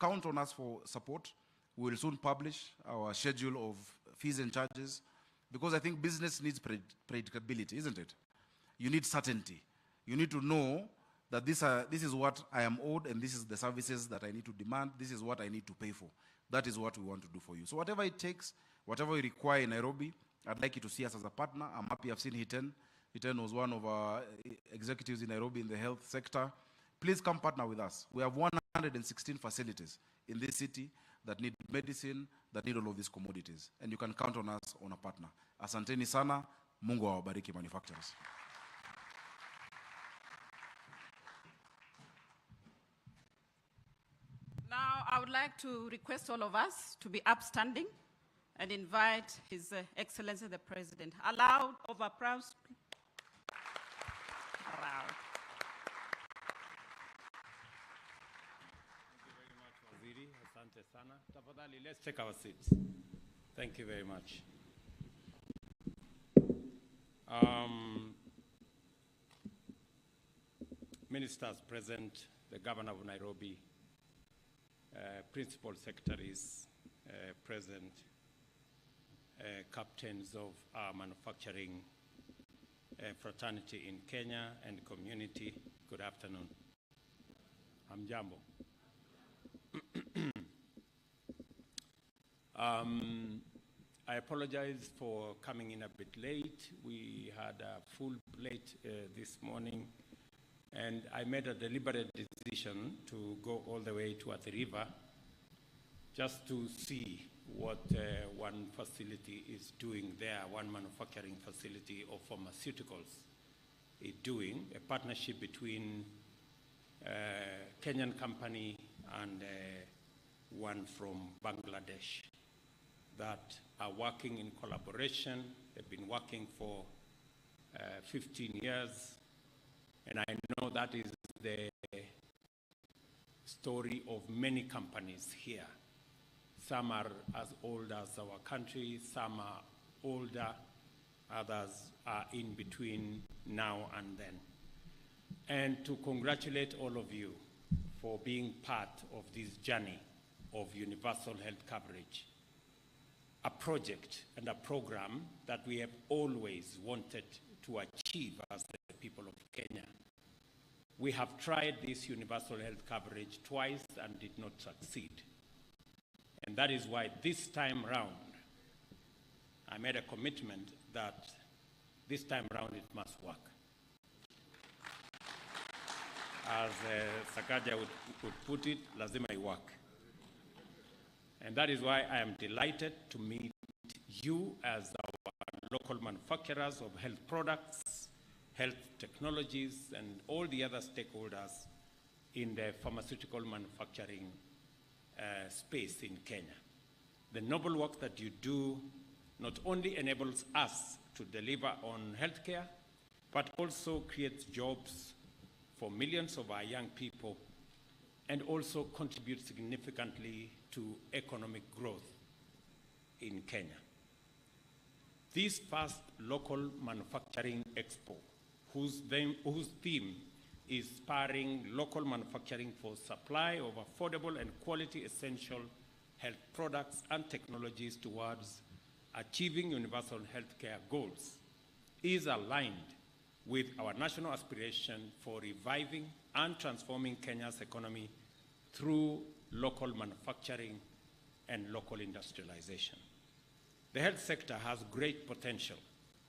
count on us for support. We will soon publish our schedule of fees and charges, because I think business needs predictability, isn't it? You need certainty. You need to know that this is what I am owed, and this is the services that I need to demand, this is what I need to pay for. That is what we want to do for you. So whatever it takes, whatever you require in Nairobi, I'd like you to see us as a partner. I'm happy I've seen Hiten. Hiten was one of our executives in Nairobi in the health sector. Please come partner with us. We have 116 facilities in this city that need medicine, that need all of these commodities. And you can count on us on a partner. Asanteni sana, Mungu awabariki manufacturers. Now, I would like to request all of us to be upstanding and invite His Excellency the President. A loud of applause. Asante sana. Tafadhali, let's take our seats. Thank you very much. Ministers present, the Governor of Nairobi, Principal Secretaries present, captains of our manufacturing fraternity in Kenya and community, good afternoon. Hamjambo. I apologize for coming in a bit late. We had a full plate this morning, and I made a deliberate decision to go all the way to Athi River just to see what one facility is doing there, one manufacturing facility of pharmaceuticals is doing, a partnership between Kenyan company and one from Bangladesh that are working in collaboration. They've been working for 15 years, and I know that is the story of many companies here. Some are as old as our country, some are older, others are in between now and then. And to congratulate all of you for being part of this journey of universal health coverage, a project and a program that we have always wanted to achieve as the people of Kenya. We have tried this universal health coverage twice and did not succeed. And that is why this time round, I made a commitment that this time round it must work. As Sakaja would put it, lazima iwak. And that is why I am delighted to meet you as our local manufacturers of health products, health technologies, and all the other stakeholders in the pharmaceutical manufacturing space in Kenya. The noble work that you do not only enables us to deliver on healthcare, but also creates jobs for millions of our young people and also contributes significantly to economic growth in Kenya. This first local manufacturing expo, whose theme is spurring local manufacturing for supply of affordable and quality essential health products and technologies towards achieving universal healthcare goals, is aligned with our national aspiration for reviving and transforming Kenya's economy through local manufacturing and local industrialization. The health sector has great potential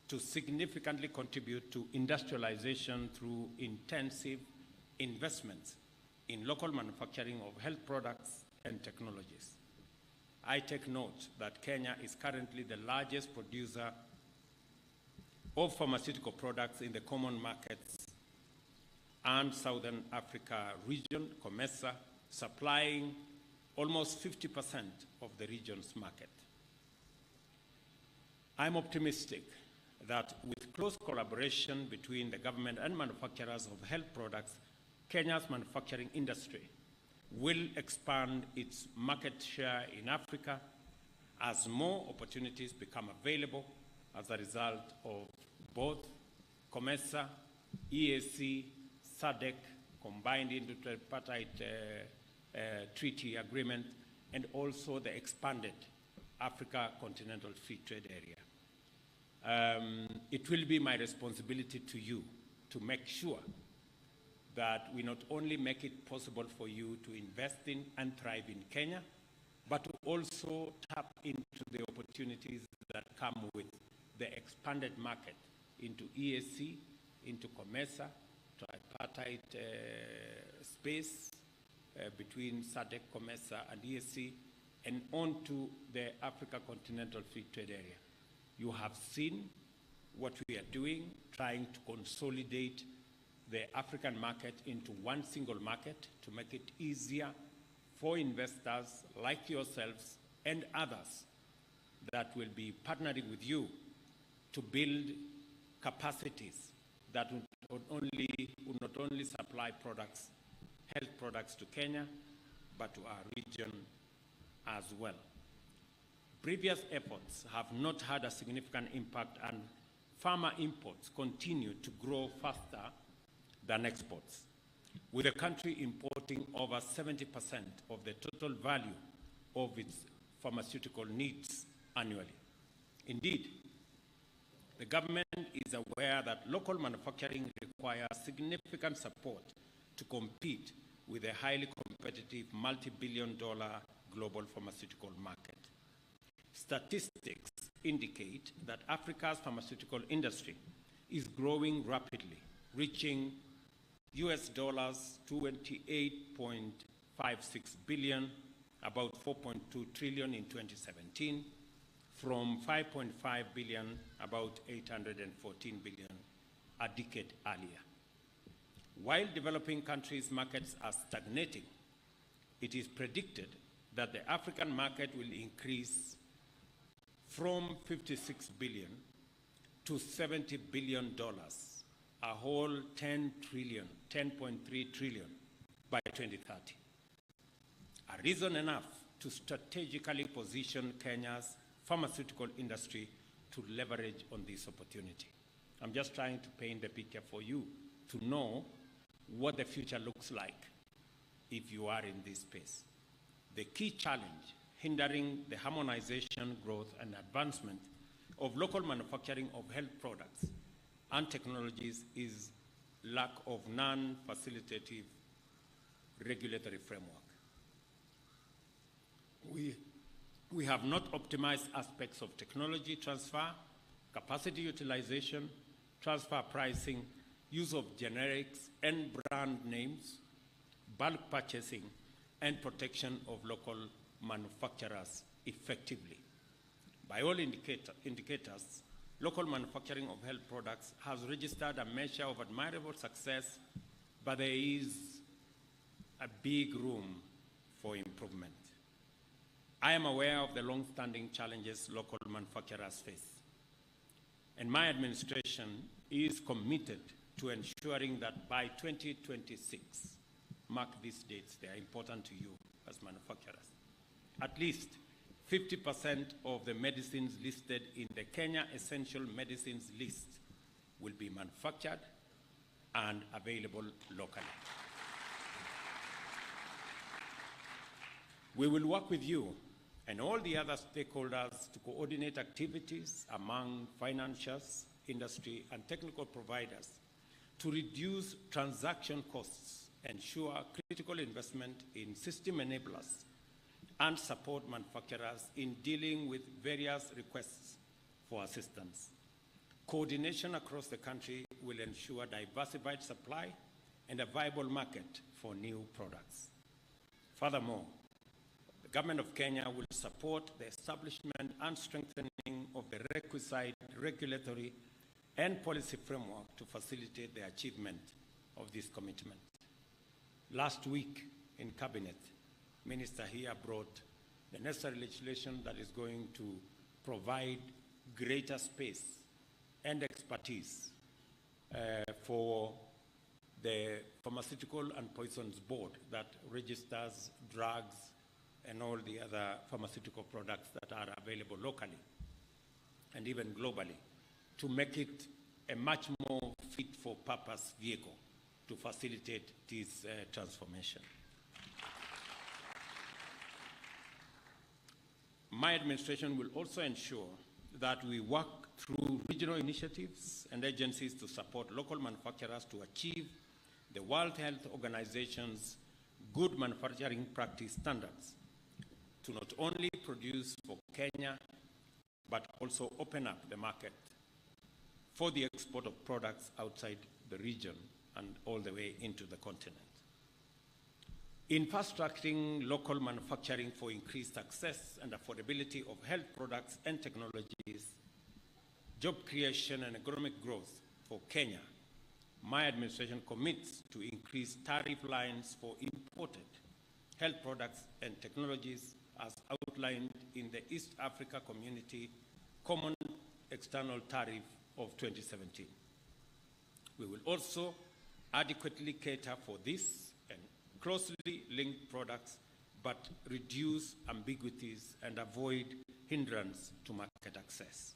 to significantly contribute to industrialization through intensive investments in local manufacturing of health products and technologies. I take note that Kenya is currently the largest producer of pharmaceutical products in the common markets and Southern Africa region, COMESA, supplying almost 50% of the region's market. I'm optimistic that with close collaboration between the government and manufacturers of health products, Kenya's manufacturing industry will expand its market share in Africa as more opportunities become available as a result of both COMESA, EAC, SADC combined into tripartite Treaty Agreement, and also the expanded Africa Continental Free Trade Area. It will be my responsibility to you to make sure that we not only make it possible for you to invest in and thrive in Kenya, but to also tap into the opportunities that come with the expanded market into EAC, into COMESA, tripartite space between SADC, COMESA, and EAC, and on to the Africa Continental Free Trade Area. You have seen what we are doing, trying to consolidate the African market into one single market to make it easier for investors like yourselves and others that will be partnering with you to build capacities that would not only supply products, health products to Kenya, but to our region as well. Previous efforts have not had a significant impact, and farmer imports continue to grow faster than exports, with the country importing over 70% of the total value of its pharmaceutical needs annually. Indeed, the government is aware that local manufacturing requires significant support to compete with a highly competitive multi-billion-dollar global pharmaceutical market. Statistics indicate that Africa's pharmaceutical industry is growing rapidly, reaching US dollars 28.56 billion, about 4.2 trillion in 2017, from 5.5 billion, about 814 billion a decade earlier. While developing countries' markets are stagnating, it is predicted that the African market will increase from 56 billion to 70 billion dollars, a whole 10.3 trillion by 2030. A reason enough to strategically position Kenya's pharmaceutical industry to leverage on this opportunity. I'm just trying to paint the picture for you to know what the future looks like if you are in this space. The key challenge hindering the harmonization, growth, and advancement of local manufacturing of health products and technologies is lack of non-facilitative regulatory framework. We have not optimized aspects of technology transfer, capacity utilization, transfer pricing, use of generics and brand names, bulk purchasing, and protection of local manufacturers effectively. By all indicators, local manufacturing of health products has registered a measure of admirable success, but there is a big room for improvement. I am aware of the long-standing challenges local manufacturers face, and my administration is committed to ensuring that by 2026, mark these dates, they are important to you as manufacturers, at least 50% of the medicines listed in the Kenya Essential Medicines List will be manufactured and available locally. We will work with you and all the other stakeholders to coordinate activities among financiers, industry, and technical providers to reduce transaction costs, ensure critical investment in system enablers, and support manufacturers in dealing with various requests for assistance. Coordination across the country will ensure diversified supply and a viable market for new products. Furthermore, the Government of Kenya will support the establishment and strengthening of the requisite regulatory and policy framework to facilitate the achievement of this commitment. Last week in Cabinet, Minister here brought the necessary legislation that is going to provide greater space and expertise for the Pharmaceutical and Poisons Board that registers drugs and all the other pharmaceutical products that are available locally and even globally, to make it a much more fit-for-purpose vehicle to facilitate this transformation. My administration will also ensure that we work through regional initiatives and agencies to support local manufacturers to achieve the World Health Organization's good manufacturing practice standards, to not only produce for Kenya, but also open up the market for the export of products outside the region and all the way into the continent. Infrastructuring local manufacturing for increased access and affordability of health products and technologies, job creation and economic growth for Kenya, my administration commits to increase tariff lines for imported health products and technologies as outlined in the East Africa Community Common External Tariff of 2017. We will also adequately cater for this and closely linked products, but reduce ambiguities and avoid hindrance to market access.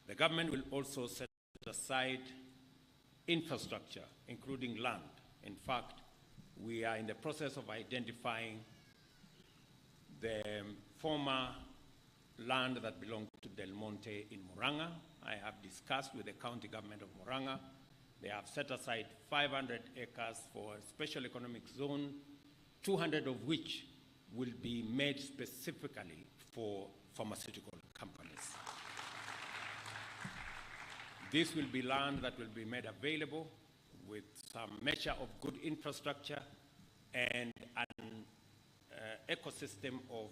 The government will also set aside infrastructure, including land. In fact, we are in the process of identifying the former land that belonged to Del Monte in Murang'a. I have discussed with the county government of Murang'a. They have set aside 500 acres for a special economic zone, 200 of which will be made specifically for pharmaceutical companies. This will be land that will be made available with some measure of good infrastructure and an ecosystem of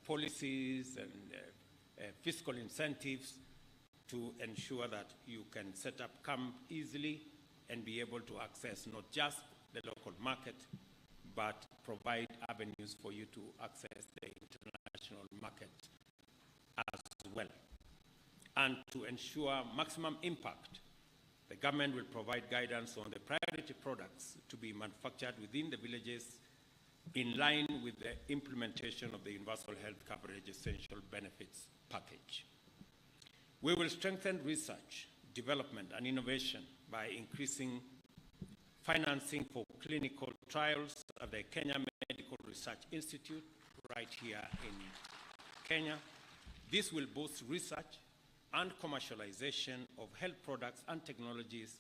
policies and fiscal incentives to ensure that you can set up camp easily and be able to access not just the local market, but provide avenues for you to access the international market as well. And to ensure maximum impact, the government will provide guidance on the priority products to be manufactured within the villages in line with the implementation of the Universal Health Coverage Essential Benefits Package. We will strengthen research, development, and innovation by increasing financing for clinical trials at the Kenya Medical Research Institute right here in Kenya. This will boost research and commercialization of health products and technologies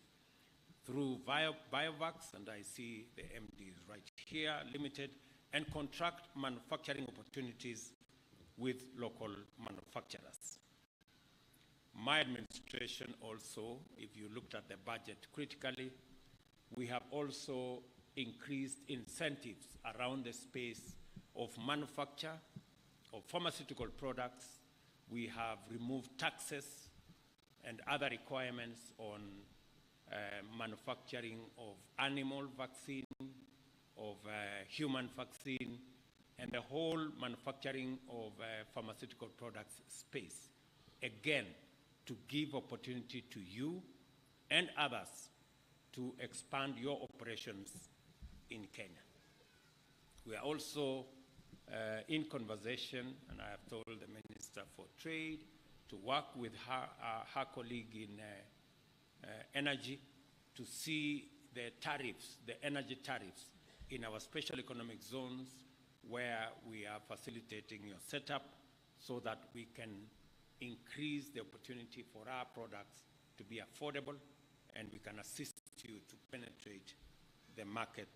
through Biovacs, and I see the MD is right here, limited, and contract manufacturing opportunities with local manufacturers. My administration also, if you looked at the budget critically, we have also increased incentives around the space of manufacture of pharmaceutical products. We have removed taxes and other requirements on manufacturing of animal vaccine, of human vaccine, and the whole manufacturing of pharmaceutical products space. Again, to give opportunity to you and others to expand your operations in Kenya. We are also in conversation, and I have told the Minister for Trade to work with her colleague in energy to see the tariffs, the energy tariffs in our special economic zones where we are facilitating your setup so that we can increase the opportunity for our products to be affordable, and we can assist you to penetrate the market,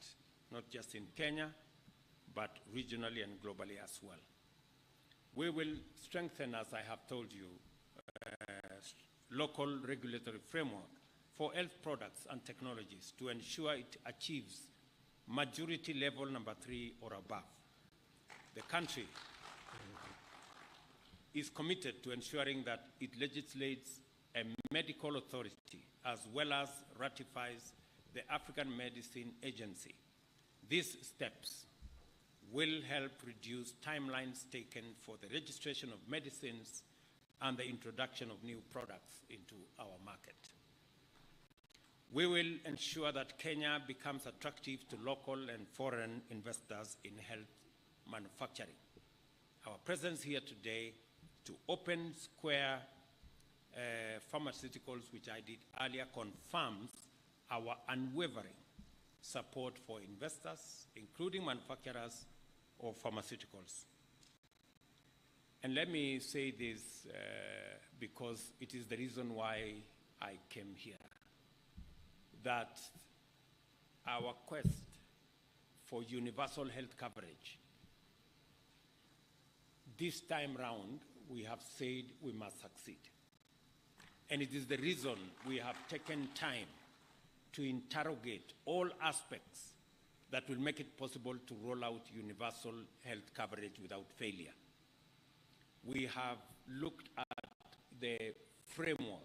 not just in Kenya, but regionally and globally as well. We will strengthen, as I have told you, local regulatory framework for health products and technologies to ensure it achieves majority level number 3 or above. The country is committed to ensuring that it legislates a medical authority as well as ratifies the African Medicine Agency. These steps will help reduce timelines taken for the registration of medicines and the introduction of new products into our market. We will ensure that Kenya becomes attractive to local and foreign investors in health manufacturing. Our presence here today to open Square Pharmaceuticals, which I did earlier, confirms our unwavering support for investors, including manufacturers of pharmaceuticals. And let me say this because it is the reason why I came here, that our quest for universal health coverage, this time round, we have said we must succeed. And it is the reason we have taken time to interrogate all aspects that will make it possible to roll out universal health coverage without failure. We have looked at the framework,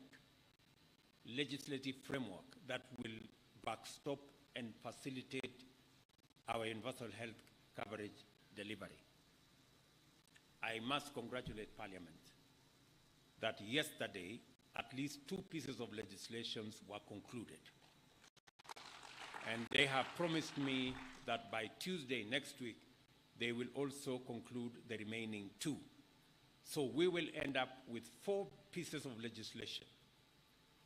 legislative framework, that will backstop and facilitate our universal health coverage delivery. I must congratulate Parliament that yesterday at least 2 pieces of legislation were concluded. And they have promised me that by Tuesday next week, they will also conclude the remaining 2. So we will end up with 4 pieces of legislation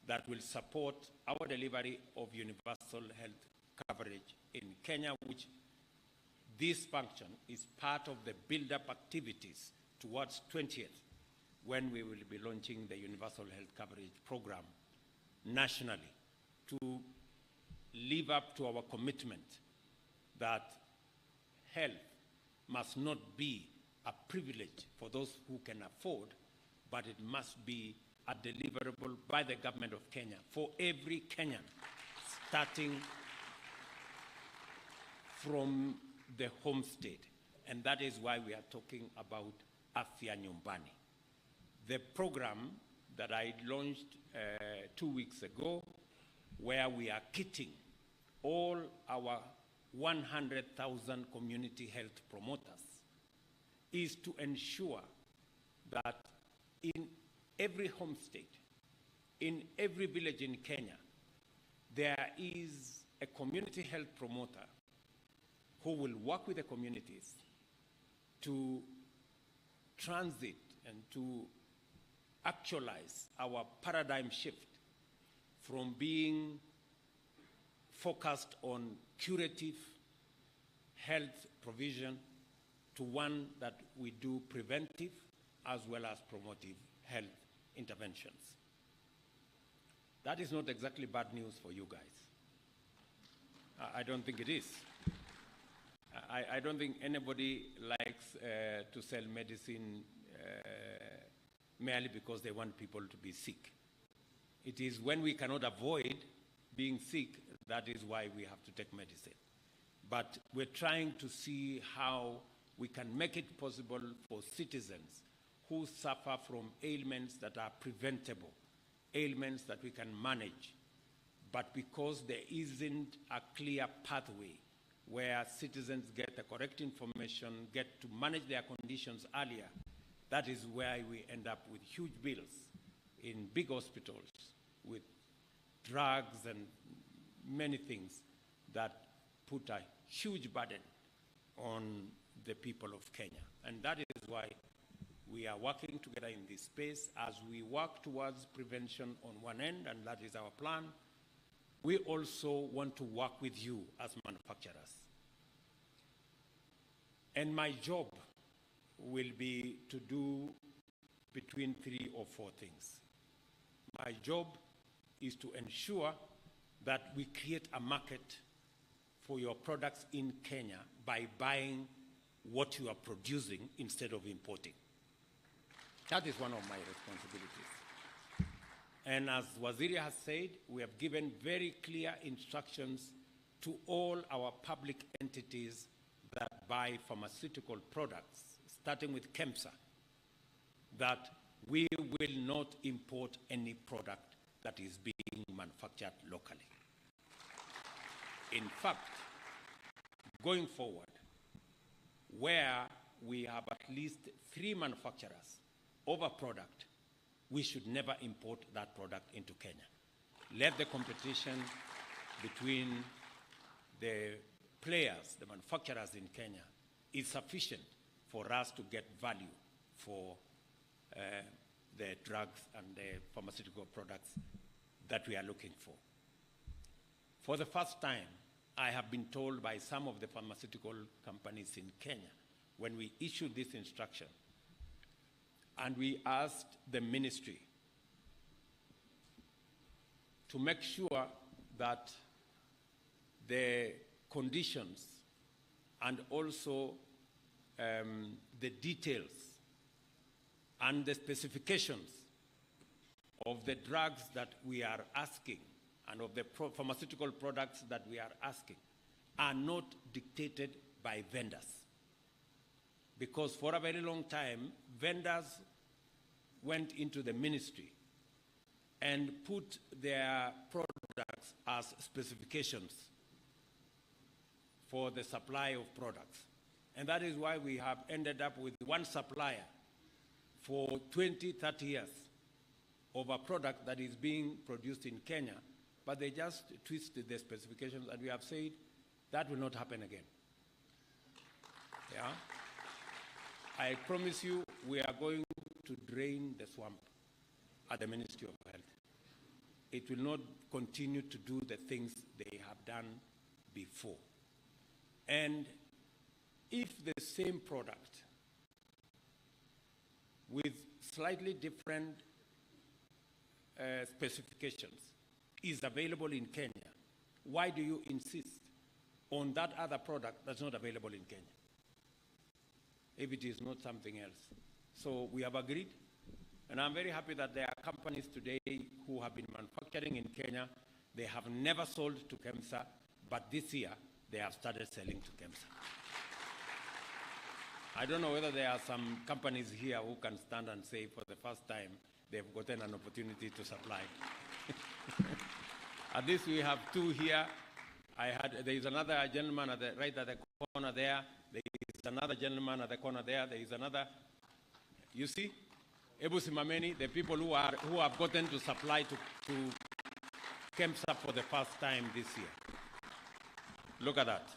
that will support our delivery of universal health coverage in Kenya, which this function is part of the build-up activities towards 20th, when we will be launching the universal health coverage program nationally to live up to our commitment that health must not be a privilege for those who can afford, but it must be a deliverable by the government of Kenya for every Kenyan, starting from the home state. And that is why we are talking about Afya Nyumbani. The program that I launched 2 weeks ago, where we are kitting all our 100,000 community health promoters, is to ensure that in every home state, in every village in Kenya, there is a community health promoter who will work with the communities to transit and to actualize our paradigm shift from being focused on curative health provision to one that we do preventive as well as promotive health interventions. That is not exactly bad news for you guys. I don't think it is. I don't think anybody likes to sell medicine merely because they want people to be sick. It is when we cannot avoid being sick, that is why we have to take medicine. But we're trying to see how we can make it possible for citizens who suffer from ailments that are preventable, ailments that we can manage, but because there isn't a clear pathway where citizens get the correct information, get to manage their conditions earlier, that is where we end up with huge bills in big hospitals, with drugs and many things that put a huge burden on the people of Kenya. And that is why we are working together in this space as we work towards prevention on one end, and that is our plan. We also want to work with you as manufacturers. And my job will be to do between 3 or 4 things. My job is to ensure that we create a market for your products in Kenya by buying what you are producing instead of importing. That is one of my responsibilities. And as Waziri has said, we have given very clear instructions to all our public entities that buy pharmaceutical products, starting with KEMSA, that we will not import any product that is being manufactured locally. In fact, going forward, where we have at least 3 manufacturers of a product, we should never import that product into Kenya. Let the competition between the players, the manufacturers in Kenya, is sufficient for us to get value for the drugs and the pharmaceutical products that we are looking for. For the first time, I have been told by some of the pharmaceutical companies in Kenya, when we issued this instruction, and we asked the ministry to make sure that the conditions and also the details and the specifications of the drugs that we are asking and of the pharmaceutical products that we are asking are not dictated by vendors. Because for a very long time, vendors went into the ministry and put their products as specifications for the supply of products. And that is why we have ended up with one supplier for 20, 30 years of a product that is being produced in Kenya, but they just twisted the specifications, and we have said that will not happen again. Yeah? I promise you, we are going to drain the swamp at the Ministry of Health. It will not continue to do the things they have done before. And if the same product with slightly different specifications is available in Kenya, why do you insist on that other product that's not available in Kenya, if it is not something else? So we have agreed, and I'm very happy that there are companies today who have been manufacturing in Kenya. They have never sold to KEMSA, but this year they have started selling to KEMSA. I don't know whether there are some companies here who can stand and say for the first time they've gotten an opportunity to supply. At least we have two here. There is another gentleman right at the corner there. There is another gentleman at the corner there. There is another. You see? Ebu Simameni, the people who have gotten to supply to KEMSA for the first time this year. Look at that.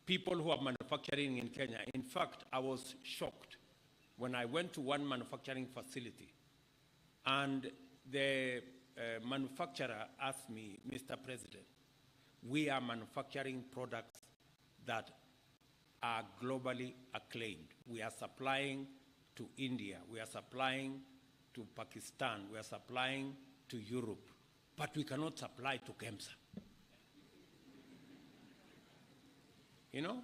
People who are manufacturing in Kenya. In fact, I was shocked when I went to one manufacturing facility and the manufacturer asked me, Mr. President, we are manufacturing products that are globally acclaimed. We are supplying to India, we are supplying to Pakistan, we are supplying to Europe, but we cannot supply to KEMSA. You know?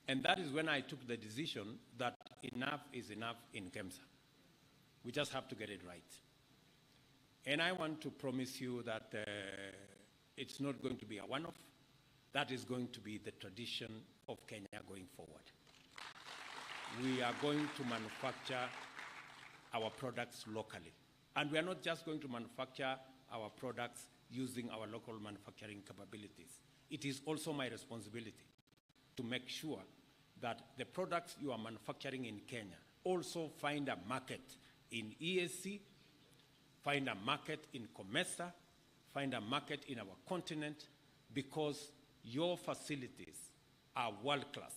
And that is when I took the decision that enough is enough in KEMSA. We just have to get it right. And I want to promise you that it's not going to be a one-off. That is going to be the tradition of Kenya going forward. We are going to manufacture our products locally. And we are not just going to manufacture our products using our local manufacturing capabilities. It is also my responsibility to make sure that the products you are manufacturing in Kenya also find a market in EAC, find a market in COMESA, find a market in our continent, because your facilities are world-class.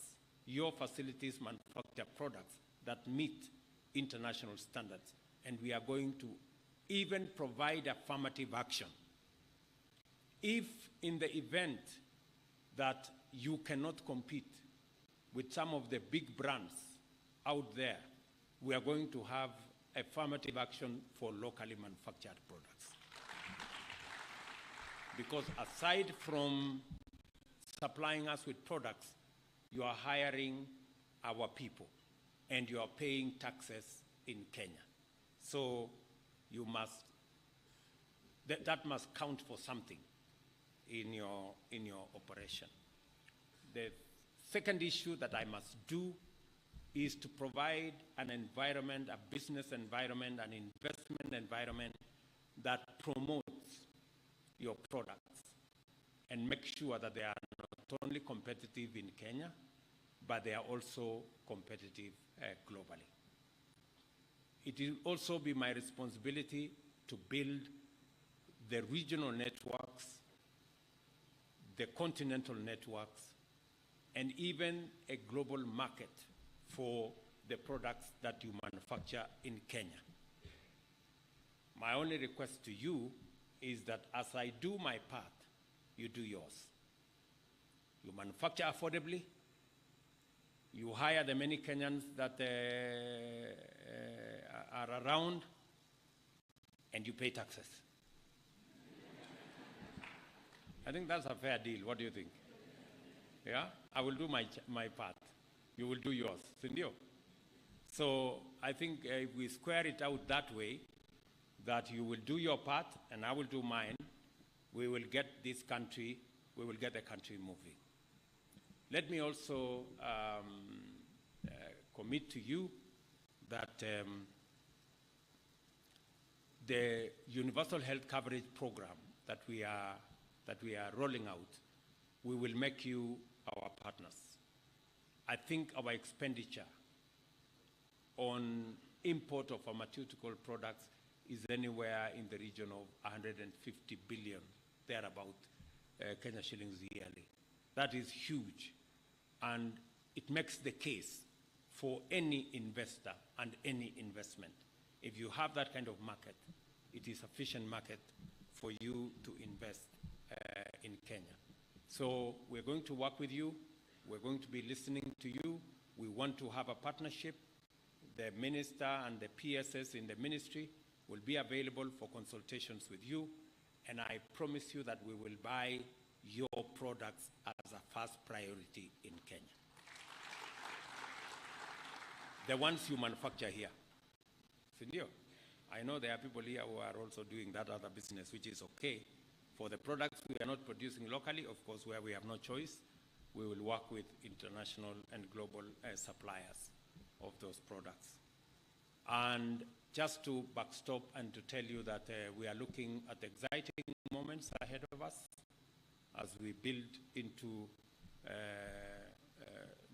Your facilities manufacture products that meet international standards, and we are going to even provide affirmative action. If in the event that you cannot compete with some of the big brands out there, we are going to have affirmative action for locally manufactured products. Because aside from supplying us with products, you are hiring our people and you are paying taxes in Kenya. So you must, that must count for something in your operation. The second issue that I must do is to provide an environment, a business environment, an investment environment that promotes your products and make sure that they are not only competitive in Kenya, but they are also competitive globally. It will also be my responsibility to build the regional networks, the continental networks, and even a global market for the products that you manufacture in Kenya. My only request to you is that as I do my part, you do yours. You manufacture affordably, You hire the many Kenyans that are around, and you pay taxes. I think that's a fair deal. What do you think? Yeah? I will do my part. You will do yours. Sindio? So I think if we square it out that way, that you will do your part and I will do mine, we will get the country moving. Let me also commit to you that the universal health coverage program that we are rolling out, we will make you our partners. I think our expenditure on import of pharmaceutical products is anywhere in the region of 150 billion, thereabout, Kenya shillings yearly. That is huge, and it makes the case for any investor and any investment. If you have that kind of market, it is sufficient market for you to invest in Kenya. So we're going to work with you. We're going to be listening to you. We want to have a partnership. The minister and the PSS in the ministry will be available for consultations with you, and I promise you that we will buy your products as a first priority in Kenya. The ones you manufacture here. Sindio? I know there are people here who are also doing that other business, which is okay. For the products we are not producing locally, of course, where we have no choice, we will work with international and global suppliers of those products. And just to backstop and to tell you that we are looking at exciting moments ahead of us as we build into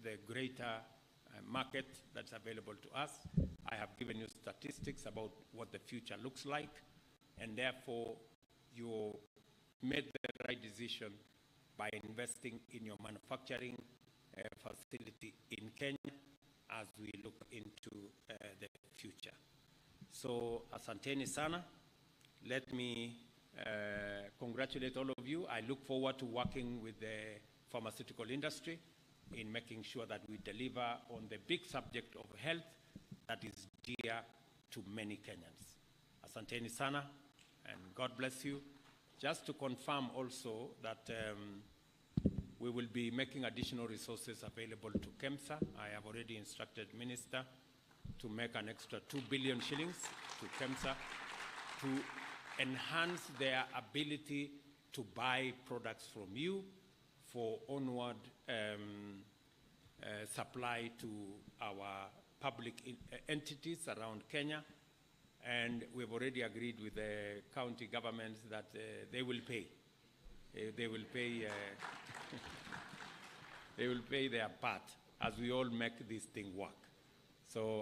the greater market that's available to us. I have given you statistics about what the future looks like, and therefore you made the right decision by investing in your manufacturing facility in Kenya as we look into the future. So, asanteni sana. Let me congratulate all of you. I look forward to working with the pharmaceutical industry in making sure that we deliver on the big subject of health that is dear to many Kenyans. Asanteni sana, and God bless you. Just to confirm also that we will be making additional resources available to KEMSA. I have already instructed Minister to make an extra 2 billion shillings to KEMSA to enhance their ability to buy products from you for onward supply to our public entities around Kenya. And we've already agreed with the county governments that they will pay. They will pay. They will pay their part as we all make this thing work. So